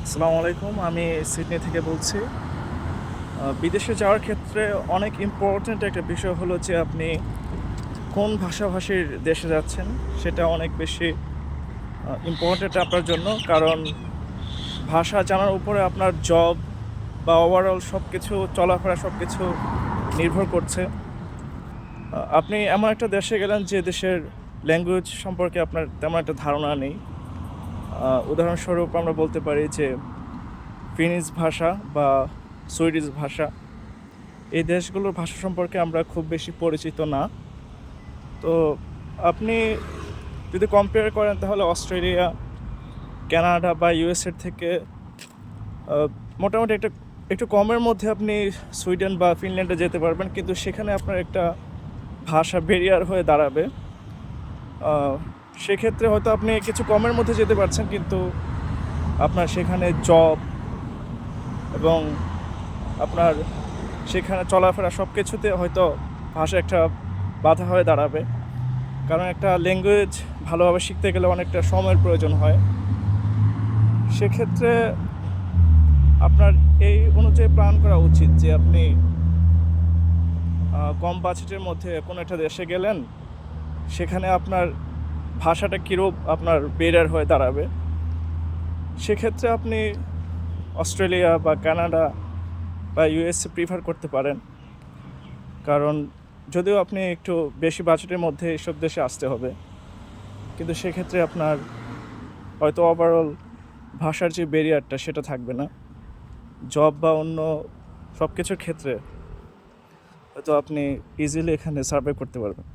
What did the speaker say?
আসসালামু আলাইকুম। আমি সিডনি থেকে বলছি। বিদেশে যাওয়ার ক্ষেত্রে অনেক ইম্পোর্ট্যান্ট একটা বিষয় হলো যে আপনি কোন ভাষাভাষীর দেশে যাচ্ছেন, সেটা অনেক বেশি ইম্পোর্ট্যান্ট আপনার জন্য। কারণ ভাষা জানার উপরে আপনার জব বা ওভারঅল সবকিছু চলাফেরা সবকিছু নির্ভর করছে। আপনি এমন একটা দেশে গেলেন যে দেশের ল্যাঙ্গুয়েজ সম্পর্কে আপনার তেমন একটা ধারণা নেই। উদাহরণস্বরূপ আমরা বলতে পারি যে ফিনিশ ভাষা বা সুইডিশ ভাষা, এই দেশগুলোর ভাষা সম্পর্কে আমরা খুব বেশি পরিচিত না। তো আপনি যদি কম্পেয়ার করেন তাহলে অস্ট্রেলিয়া, কানাডা বা ইউএসএর থেকে মোটামুটি একটু কমের মধ্যে আপনি সুইডেন বা ফিনল্যান্ডে যেতে পারবেন, কিন্তু সেখানে আপনার একটা ভাষা ব্যারিয়ার হয়ে দাঁড়াবে। সেক্ষেত্রে হয়তো আপনি কিছু কমের মধ্যে যেতে পারছেন, কিন্তু আপনার সেখানে জব এবং আপনার সেখানে চলাফেরা সব কিছুতে হয়তো ভাষা একটা বাধা হয়ে দাঁড়াবে। কারণ একটা ল্যাঙ্গুয়েজ ভালোভাবে শিখতে গেলে অনেকটা সময়ের প্রয়োজন হয়। সেক্ষেত্রে আপনার এই অনুযায়ী প্ল্যান করা উচিত যে আপনি কম বাজেটের মধ্যে কোনো একটা দেশে গেলেন, সেখানে আপনার ভাষাটা কীরূপ আপনার বেরিয়ার হয়ে দাঁড়াবে। সেক্ষেত্রে আপনি অস্ট্রেলিয়া বা কানাডা বা ইউএসএ প্রিফার করতে পারেন। কারণ যদিও আপনি একটু বেশি বাজেটের মধ্যে এইসব দেশে আসতে হবে, কিন্তু সেক্ষেত্রে আপনার হয়তো ওভারঅল ভাষার যে ব্যারিয়ারটা সেটা থাকবে না। জব বা অন্য সব কিছুর ক্ষেত্রে হয়তো আপনি ইজিলি এখানে সার্ভাইভ করতে পারবেন।